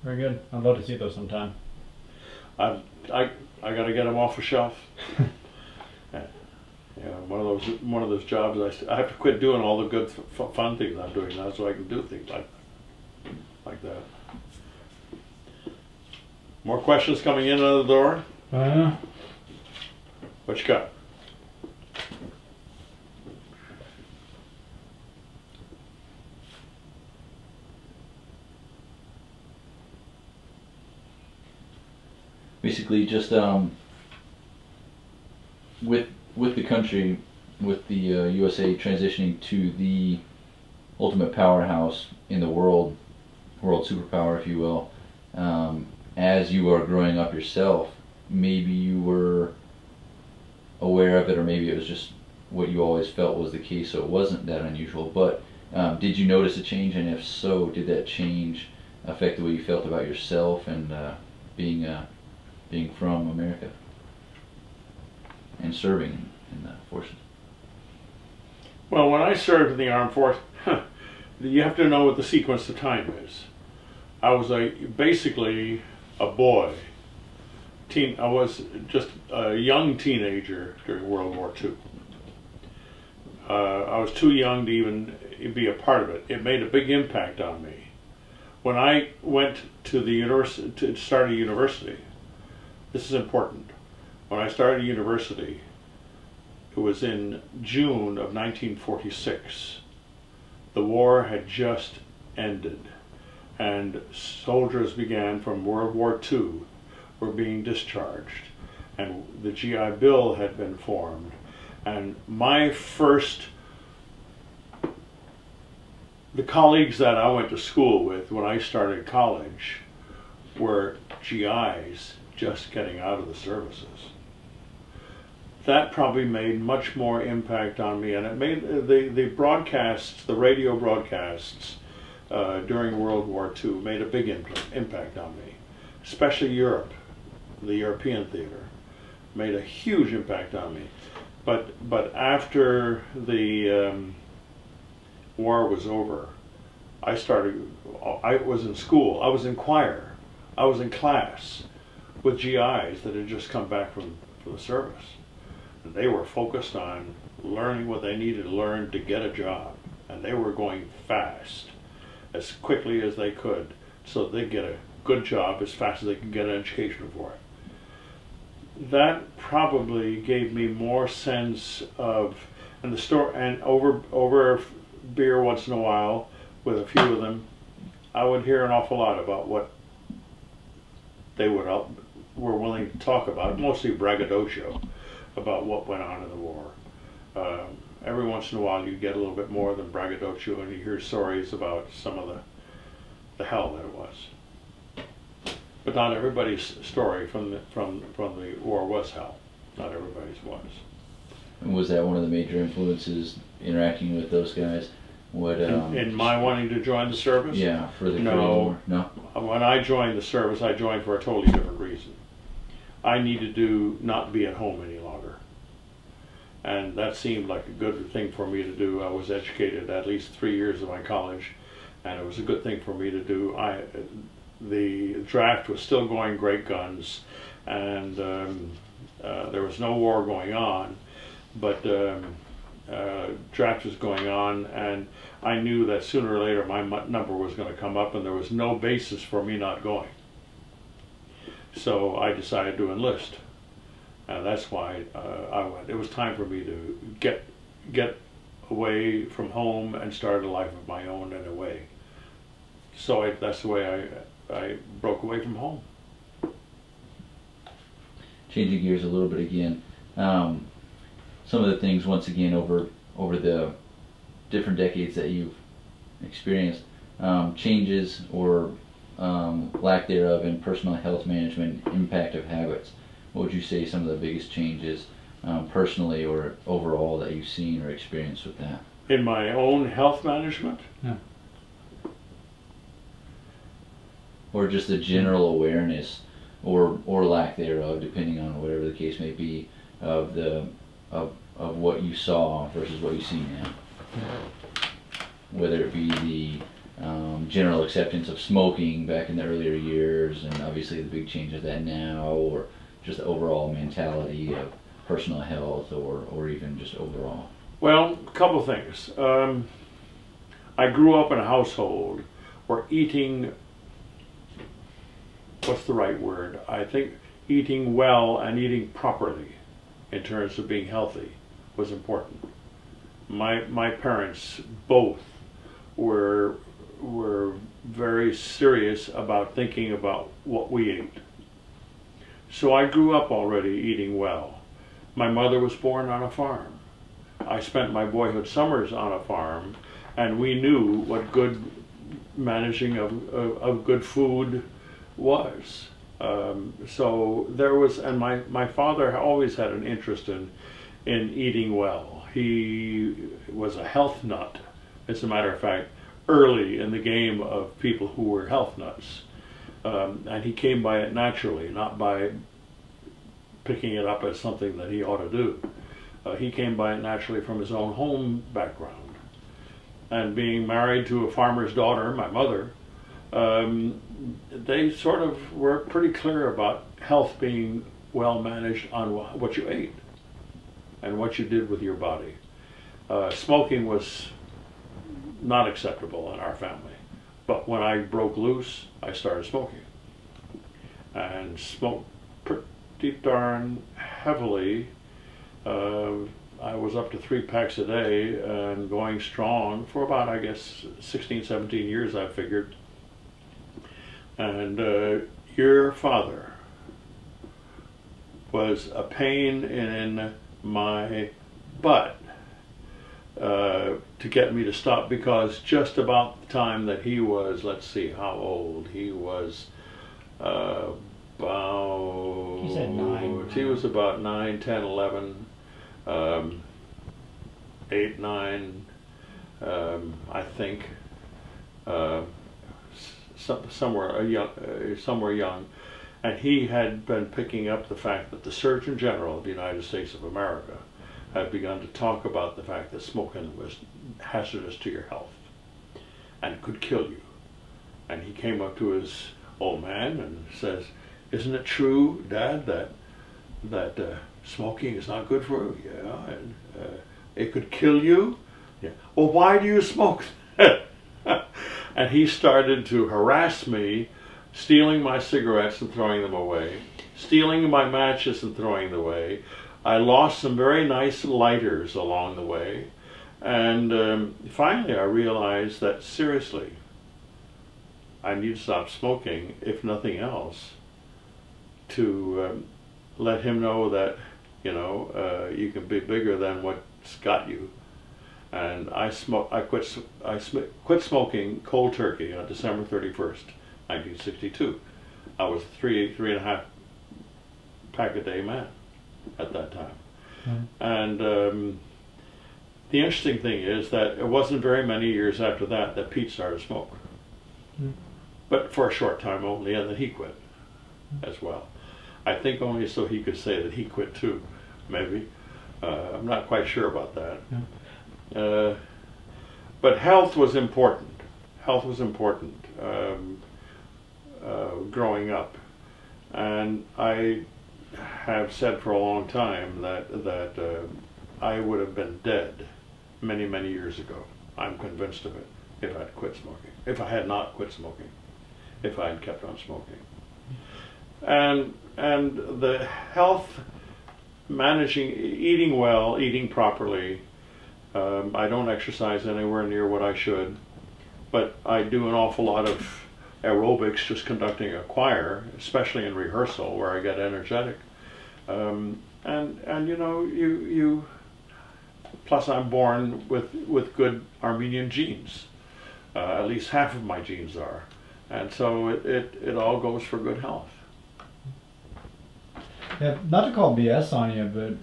Very good. I'd love to see those sometime. I got to get them off the shelf. Yeah, one of those jobs. I have to quit doing all the good fun things I'm doing now, so I can do things like that. More questions coming in out of the door. What you got? Basically, just with the country, with the USA transitioning to the ultimate powerhouse in the world superpower, if you will, as you are growing up yourself, maybe you were aware of it, or maybe it was just what you always felt was the case, so it wasn't that unusual. But did you notice a change, and if so, did that change affect the way you felt about yourself and being from America and serving in the forces? Well, when I served in the armed force, you have to know what the sequence of time is. I was basically a boy. I was just a young teenager during World War II. I was too young to even be a part of it. It made a big impact on me. When I went to the university, to start a university, this is important. When I started university, it was in June of 1946. The war had just ended, and soldiers began from World War II were being discharged, and the GI Bill had been formed. And the colleagues that I went to school with when I started college were GIs just getting out of the services. That probably made much more impact on me, and it made the broadcasts, the radio broadcasts during World War II made a big impact on me, especially Europe. The European theater made a huge impact on me. But after the war was over, I was in school, I was in choir, I was in class with GIs that had just come back from the service. And they were focused on learning what they needed to learn to get a job. And they were going fast, as quickly as they could, so they'd get a good job as fast as they could get an education for it. That probably gave me more sense of, and over beer once in a while with a few of them, I would hear an awful lot about what they were willing to talk about, mostly braggadocio about what went on in the war. Every once in a while you get a little bit more than braggadocio, and you hear stories about some of the hell that it was. But not everybody's story from the war was hell. Not everybody's was. And was that one of the major influences, interacting with those guys? What in my wanting to join the service? Yeah, for the Korean War. No. When I joined the service, I joined for a totally different reason. I needed to not be at home any longer, and that seemed like a good thing for me to do. I was educated at least 3 years of my college, and it was a good thing for me to do. The draft was still going great guns, and there was no war going on, but draft was going on, and I knew that sooner or later my number was going to come up, and there was no basis for me not going. So I decided to enlist, and that's why I went. It was time for me to get away from home and start a life of my own in a way. So that's the way I broke away from home. Changing gears a little bit again, some of the things once again over the different decades that you've experienced, changes or lack thereof in personal health management, impact of habits. What would you say some of the biggest changes personally or overall that you've seen or experienced with that? In my own health management? Yeah. Or just a general awareness or lack thereof, depending on whatever the case may be, of what you saw versus what you see now. Whether it be general acceptance of smoking back in the earlier years, and obviously the big change of that now, or just the overall mentality of personal health, or even just overall? Well, a couple of things. I grew up in a household where eating, what's the right word? I think eating well and eating properly in terms of being healthy was important. My parents both were very serious about thinking about what we ate. So I grew up already eating well. My mother was born on a farm. I spent my boyhood summers on a farm, and we knew what good managing of good food was. So there was, and my father always had an interest in eating well. He was a health nut, as a matter of fact, early in the game of people who were health nuts. And he came by it naturally, not by picking it up as something that he ought to do. He came by it naturally from his own home background. And being married to a farmer's daughter, my mother, they sort of were pretty clear about health being well managed on what you ate and what you did with your body. Smoking was not acceptable in our family, but when I broke loose, I started smoking, and smoked pretty darn heavily. I was up to 3 packs a day and going strong for about, I guess, 16, 17 years, I figured. And your father was a pain in my butt to get me to stop, because just about the time that he was, let's see, how old? He was about... You said 9. He was about 9, 10, 11, 8, 9, I think. Somewhere young, and he had been picking up the fact that the Surgeon General of the United States of America had begun to talk about the fact that smoking was hazardous to your health and could kill you. And he came up to his old man and says, "Isn't it true, Dad, that smoking is not good for you?" "Yeah, and it could kill you." "Yeah." "Well, why do you smoke?" And he started to harass me, stealing my cigarettes and throwing them away, stealing my matches and throwing them away. I lost some very nice lighters along the way. And finally I realized that, seriously, I need to stop smoking, if nothing else, to let him know that, you know, you can be bigger than what's got you. And I quit smoking cold turkey on December 31st, 1962. I was a 3.5 pack a day man at that time. And the interesting thing is that it wasn't very many years after that that Pete started smoking. But for a short time only, and then he quit as well. I think only so he could say that he quit too, maybe. I'm not quite sure about that. But health was important. Health was important growing up, and I have said for a long time that I would have been dead many, many years ago. I'm convinced of it. If I'd quit smoking, if I had not quit smoking, if I had kept on smoking, and the health, managing, eating well, eating properly. I don't exercise anywhere near what I should, but I do an awful lot of aerobics, just conducting a choir, especially in rehearsal where I get energetic. And you know, you plus I'm born with good Armenian genes. At least half of my genes are, and so it all goes for good health. Yeah, not to call BS on you, but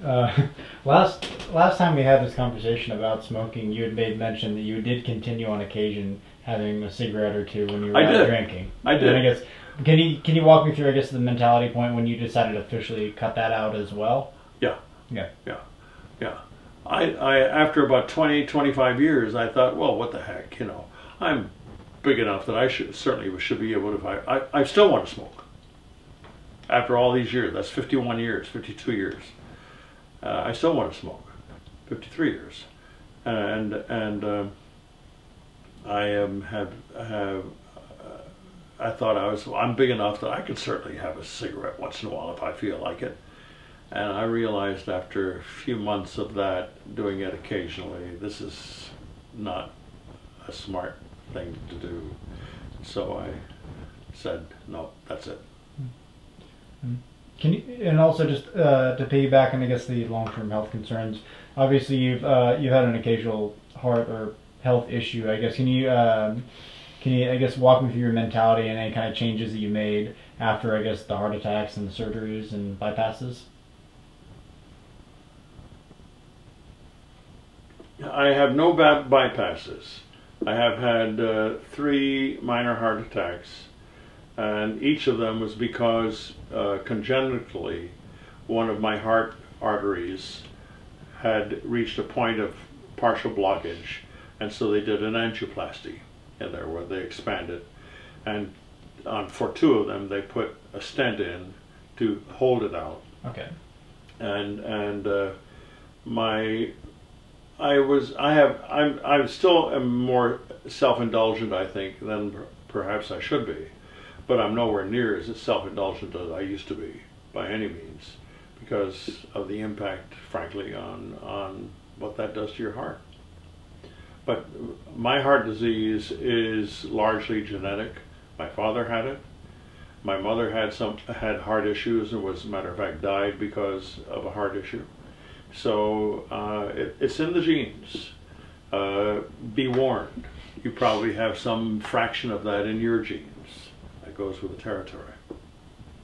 last time we had this conversation about smoking, you had made mention that you did continue on occasion having a cigarette or two when you were out drinking. I did. And I guess can you walk me through, I guess, the mentality point when you decided to officially cut that out as well? Yeah. Yeah. Yeah. Yeah. I after about 20, 25 years, I thought, well, what the heck, you know, I'm big enough that I should be able to. I still want to smoke. After all these years, that's 51 years, 52 years. I still want to smoke. 53 years, and I thought I'm big enough that I could certainly have a cigarette once in a while if I feel like it. And I realized after a few months of that, doing it occasionally, this is not a smart thing to do. So I said, no, that's it. Can you, and also just to piggyback on, I guess, the long-term health concerns. Obviously, you've had an occasional heart or health issue. I guess can you I guess walk me through your mentality and any kind of changes that you made after, I guess, the heart attacks and the surgeries and bypasses? I have no bypasses. I have had 3 minor heart attacks, and each of them was because congenitally one of my heart arteries had reached a point of partial blockage, and so they did an angioplasty in there where they expanded, and for 2 of them they put a stent in to hold it out. Okay. I'm still am more self-indulgent, I think, than perhaps I should be, but I'm nowhere near as self-indulgent as I used to be by any means, because of the impact, frankly, on what that does to your heart. But my heart disease is largely genetic. My father had it. My mother had heart issues and was, as a matter of fact, died because of a heart issue. So it's in the genes. Be warned. You probably have some fraction of that in your genes. That goes with the territory.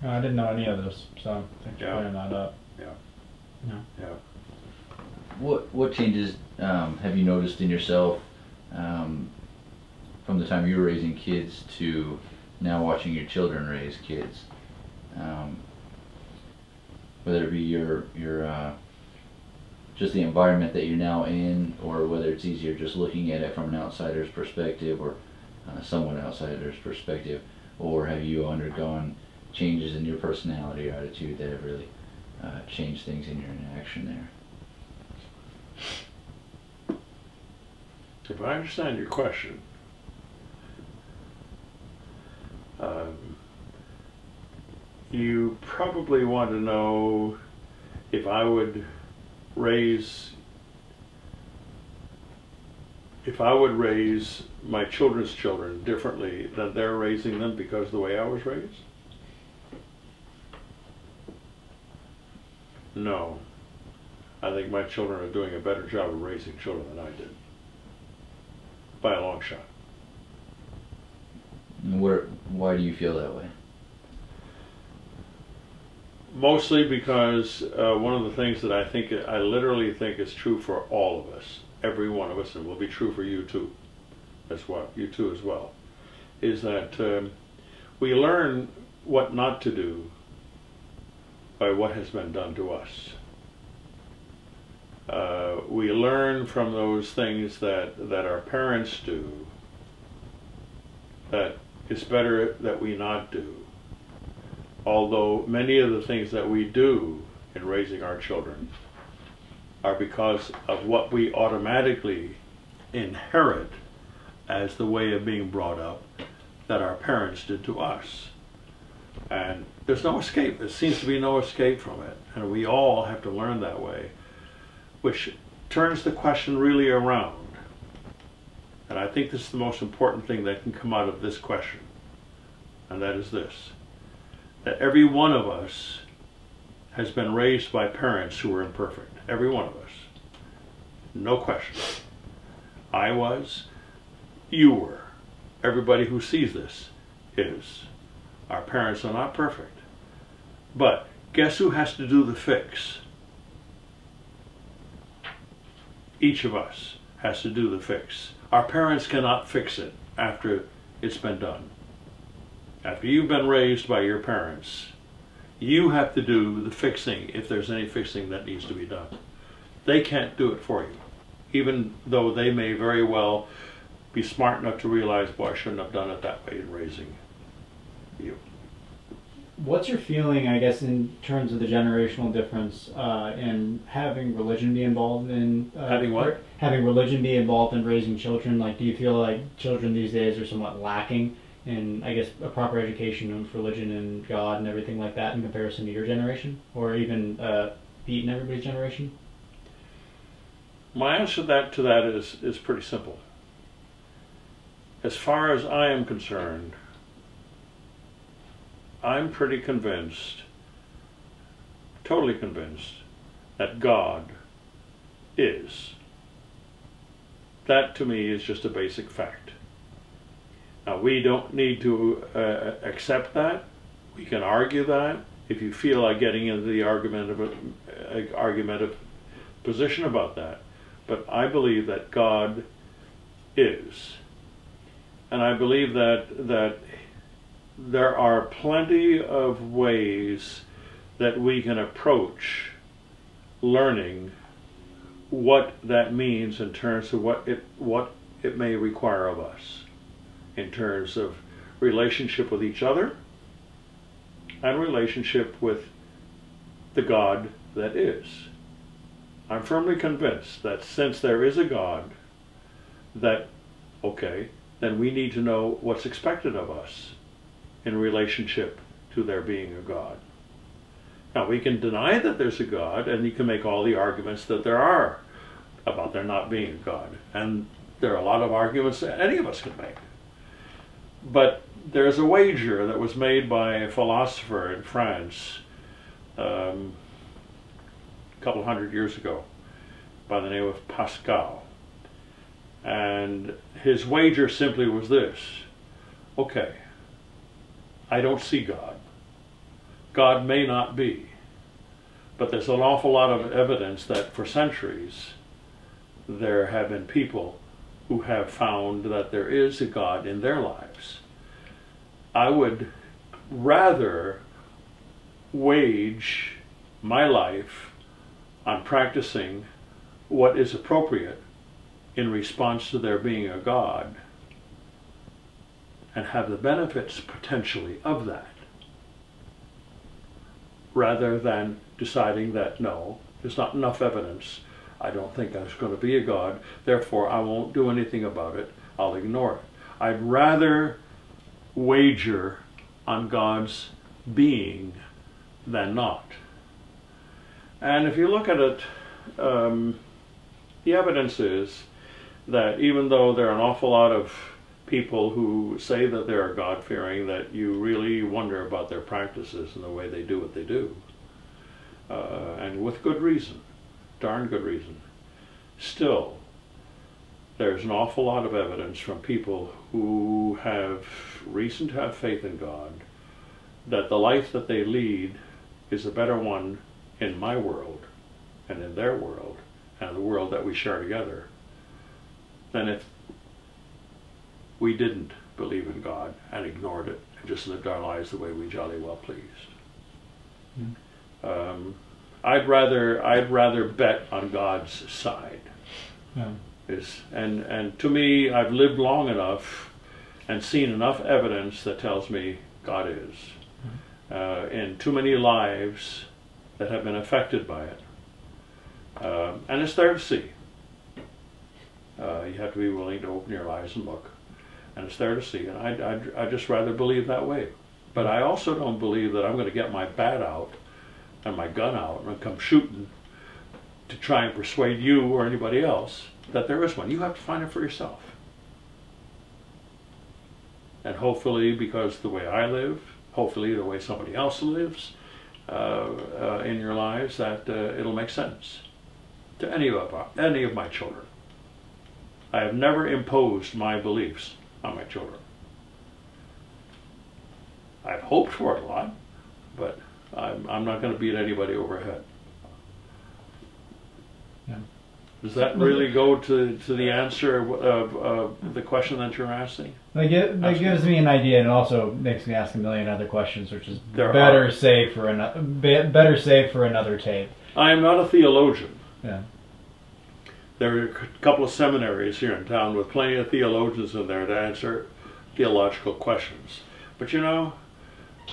I didn't know any of this, so thanks for clearing that up. Yeah. Yeah. Yeah. What changes have you noticed in yourself from the time you were raising kids to now watching your children raise kids? Whether it be your just the environment that you're now in, or whether it's easier just looking at it from an outsider's perspective, or someone outsider's perspective, or have you undergone changes in your personality or attitude that have really changed things in your interaction there? If I understand your question, you probably want to know if I would raise my children's children differently than they're raising them because of the way I was raised? No. I think my children are doing a better job of raising children than I did. By a long shot. Why do you feel that way? Mostly because one of the things that I literally think is true for all of us, every one of us, and will be true for you too, as well, is that we learn what not to do by what has been done to us. We learn from those things that our parents do that it's better that we not do. Although many of the things that we do in raising our children are because of what we automatically inherit as the way of being brought up that our parents did to us. And there's no escape. There seems to be no escape from it. And we all have to learn that way, which turns the question really around. And I think this is the most important thing that can come out of this question. And that is this: that every one of us has been raised by parents who were imperfect. Every one of us. No question. I was. You were. Everybody who sees this is. Our parents are not perfect. But guess who has to do the fix? Each of us has to do the fix. Our parents cannot fix it after it's been done. After you've been raised by your parents, you have to do the fixing if there's any fixing that needs to be done. They can't do it for you, even though they may very well be smart enough to realize, boy, I shouldn't have done it that way in raising you. What's your feeling, I guess, in terms of the generational difference in having religion be involved in having what? Having religion be involved in raising children? Like, do you feel like children these days are somewhat lacking in, I guess, a proper education of religion and God and everything like that in comparison to your generation, or even Pete and everybody's generation? My answer to that is pretty simple. As far as I am concerned, I'm pretty convinced, totally convinced, that God is. That to me is just a basic fact. Now, we don't need to accept that. We can argue that. If you feel like getting into the argumentative position about that. But I believe that God is. And I believe that there are plenty of ways that we can approach learning what that means in terms of what it may require of us, in terms of relationship with each other and relationship with the God that is. I'm firmly convinced that since there is a God, that, okay, then we need to know what's expected of us in relationship to there being a God. Now, we can deny that there's a God, and you can make all the arguments that there are about there not being a God. And there are a lot of arguments that any of us can make. But there's a wager that was made by a philosopher in France a couple hundred years ago by the name of Pascal. And his wager simply was this: okay, I don't see God. God may not be. But there's an awful lot of evidence that for centuries there have been people who have found that there is a God in their lives. I would rather wage my life on practicing what is appropriate in response to there being a God and have the benefits potentially of that, rather than deciding that no, there's not enough evidence, I don't think there's going to be a God, therefore I won't do anything about it, I'll ignore it. I'd rather wager on God's being than not. And if you look at it, the evidence is that even though there are an awful lot of people who say that they are God-fearing, that you really wonder about their practices and the way they do what they do. And with good reason, darn good reason. Still, there's an awful lot of evidence from people who have reason to have faith in God that the life that they lead is a better one in my world and in their world and the world that we share together than if we didn't believe in God and ignored it and just lived our lives the way we jolly well pleased. I'd rather bet on God's side. And to me, I've lived long enough and seen enough evidence that tells me God is. In too many lives that have been affected by it. And it's there to see. You have to be willing to open your eyes and look. And it's there to see. And I'd just rather believe that way. But I also don't believe that I'm going to get my bat out and my gun out and come shooting to try and persuade you or anybody else that there is one. You have to find it for yourself. And hopefully, because the way I live, hopefully the way somebody else lives in your lives, that it'll make sense to any of my children. I have never imposed my beliefs on my children. I've hoped for it a lot, but I'm not going to beat anybody over the head. Yeah. Does that really go to the answer of the question that you're asking? That gives me an idea, and also makes me ask a million other questions, which is better saved for another tape. I am not a theologian. Yeah. There are a couple of seminaries here in town with plenty of theologians in there to answer theological questions. But you know,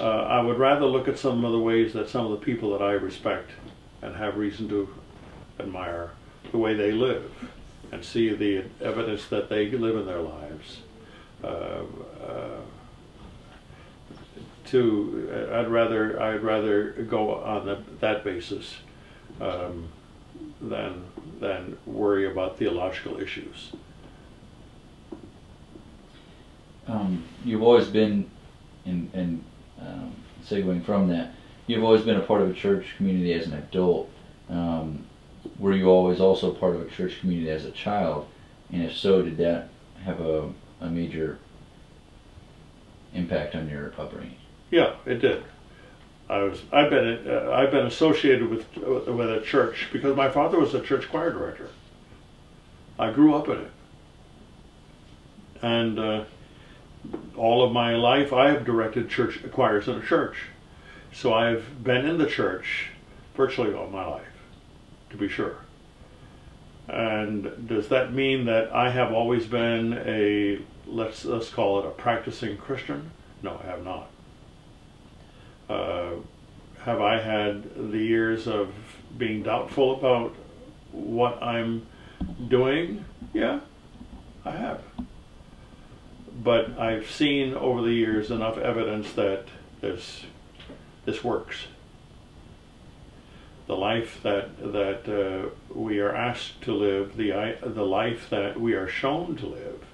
I would rather look at some of the ways that some of the people that I respect and have reason to admire the way they live, and see the evidence that they live in their lives. I'd rather go on that basis than worry about theological issues. You've always been, and segueing from that, you've always been a part of a church community as an adult. Were you always also part of a church community as a child? And if so, did that have a major impact on your upbringing? Yeah, it did. I've been associated with a church because my father was a church choir director. I grew up in it, and all of my life I have directed church choirs in a church. So I've been in the church virtually all my life, to be sure. And does that mean that I have always been a, let's call it a practicing Christian? No, I have not. Have I had the years of being doubtful about what I'm doing? Yeah, I have. But I've seen over the years enough evidence that this works. The life that we are asked to live, the life that we are shown to live,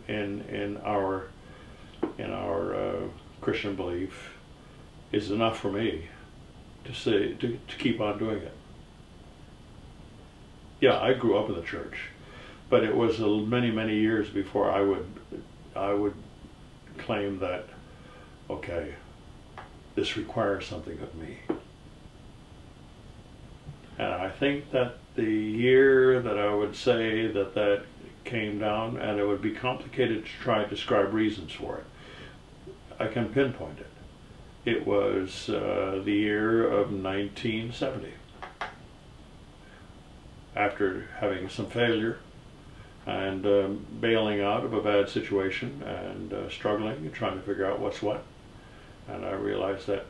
in our Christian belief, is enough for me to keep on doing it. Yeah, I grew up in the church, but it was many years before I would claim that, okay, this requires something of me. And I think that the year that I would say that came down, and it would be complicated to try to describe reasons for it, I can pinpoint it. It was the year of 1970. After having some failure and bailing out of a bad situation and struggling and trying to figure out what's what, and I realized that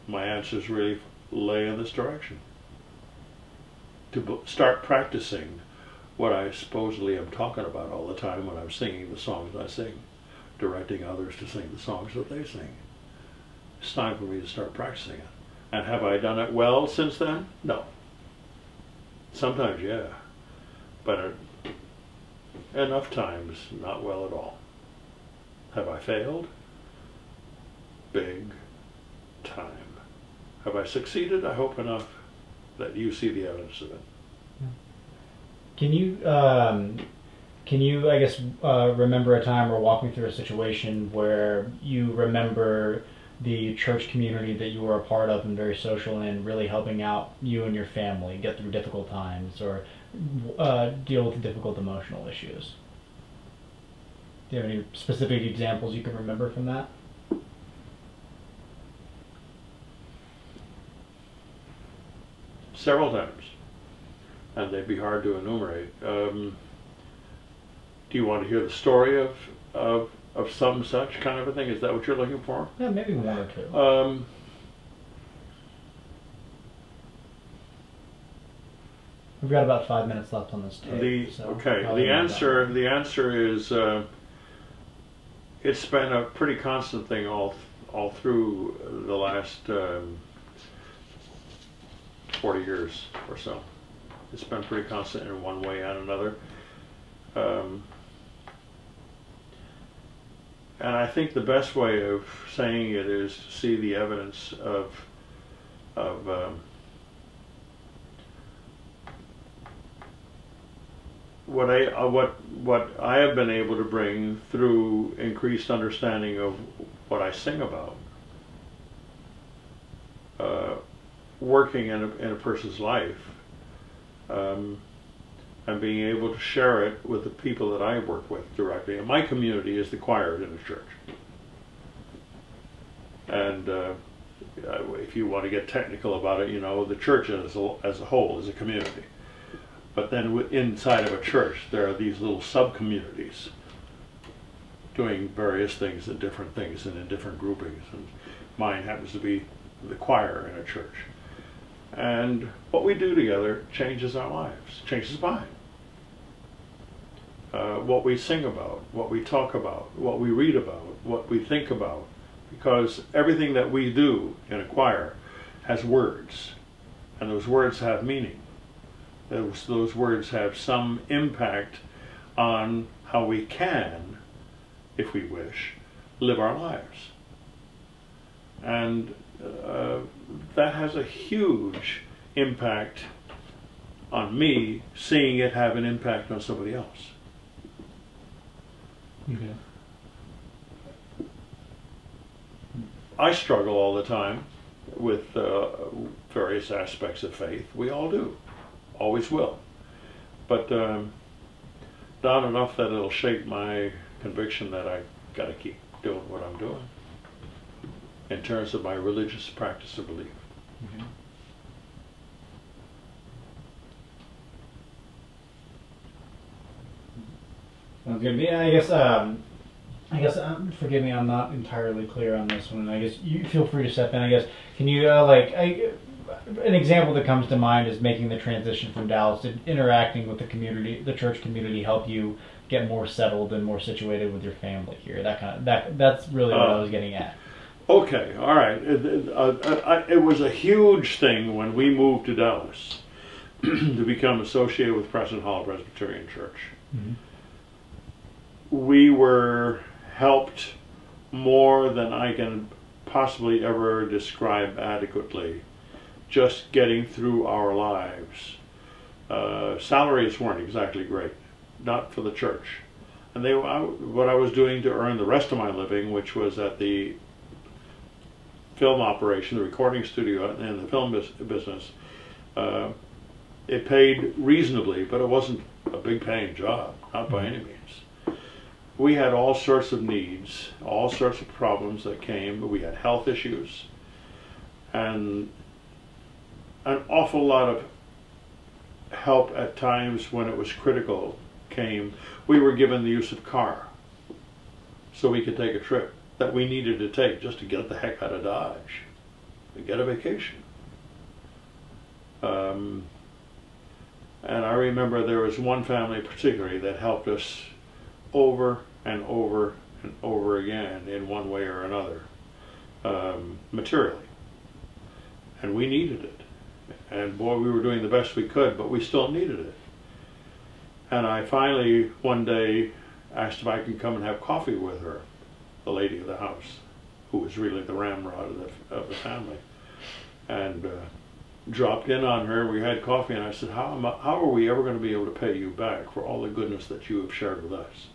my answers really lay in this direction. To start practicing what I supposedly am talking about all the time when I'm singing the songs I sing, directing others to sing the songs that they sing. It's time for me to start practicing it. And have I done it well since then? No. Sometimes, yeah. But enough times, not well at all. Have I failed? Big time. Have I succeeded? I hope enough that you see the evidence of it. Can you, I guess, remember a time or walk me through a situation where you remember the church community that you were a part of and very social in really helping out you and your family get through difficult times or deal with difficult emotional issues? Do you have any specific examples you can remember from that? Several times, and they'd be hard to enumerate. Do you want to hear the story of some such kind of a thing? Is that what you're looking for? Yeah, maybe one or two. We've got about 5 minutes left on this tape. The answer is it's been a pretty constant thing all through the last 40 years or so. It's been pretty constant in one way and another. And I think the best way of saying it is to see the evidence of what I have been able to bring through increased understanding of what I sing about. Working in a person's life, and being able to share it with the people that I work with directly. And my community is the choir in the church. And if you want to get technical about it, you know, the church as a whole is a community. But then inside of a church, there are these little sub-communities doing various things and different things and in different groupings. And mine happens to be the choir in a church. And what we do together changes our lives, changes mine. What we sing about, what we talk about, what we read about, what we think about, because everything that we do in a choir has words, and those words have meaning. Those words have some impact on how we can, if we wish, live our lives. And that has a huge impact on me, seeing it have an impact on somebody else. Okay. I struggle all the time with various aspects of faith. We all do. Always will. But not enough that it'll shake my conviction that I got to keep doing what I'm doing in terms of my religious practice or belief. Okay. Sounds good. Yeah, I guess forgive me, I'm not entirely clear on this one. I guess you feel free to step in. I guess can you an example that comes to mind is making the transition from Dallas to interacting with the community, the church community, help you get more settled and more situated with your family here. That's really what I was getting at. Okay, all right. It was a huge thing when we moved to Dallas to become associated with Crescent Hall Presbyterian Church. Mm-hmm. We were helped more than I can possibly ever describe adequately, just getting through our lives. Salaries weren't exactly great, not for the church. And what I was doing to earn the rest of my living, which was at the film operation, the recording studio and the film business, it paid reasonably, but it wasn't a big paying job, not by any means. We had all sorts of needs, all sorts of problems that came. We had health issues, and an awful lot of help at times when it was critical came. We were given the use of car so we could take a trip that we needed to take just to get the heck out of Dodge, to get a vacation. And I remember there was one family particularly that helped us over and over and over again in one way or another, materially. And we needed it. And boy, we were doing the best we could, but we still needed it. And I finally, one day, asked if I could come and have coffee with her, the lady of the house, who was really the ramrod of the family. And dropped in on her, we had coffee, and I said, how are we ever going to be able to pay you back for all the goodness that you have shared with us?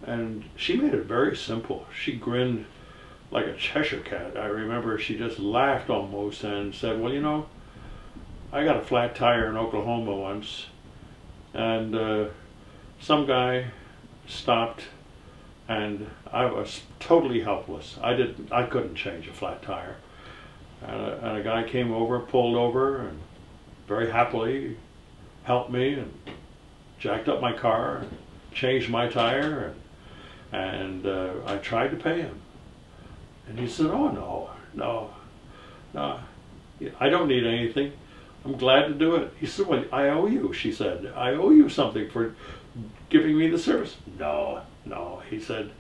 And she made it very simple. She grinned like a Cheshire cat. I remember she just laughed almost and said, well, you know, I got a flat tire in Oklahoma once, and some guy stopped, and I was totally helpless. I couldn't change a flat tire. And a guy came over, pulled over, and very happily helped me and jacked up my car and changed my tire, and I tried to pay him. And he said, oh, no, I don't need anything. I'm glad to do it. He said, well, I owe you, she said. I owe you something for giving me the service. No, he said,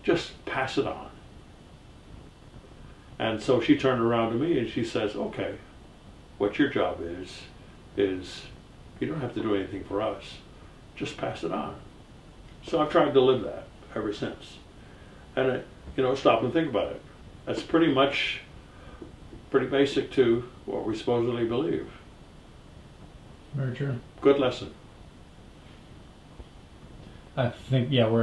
just pass it on. And so she turned around to me and she says, okay, what your job is you don't have to do anything for us. Just pass it on. So I've tried to live that ever since. And stop and think about it. That's pretty basic to what we supposedly believe. Very true. Good lesson. I think, yeah, we're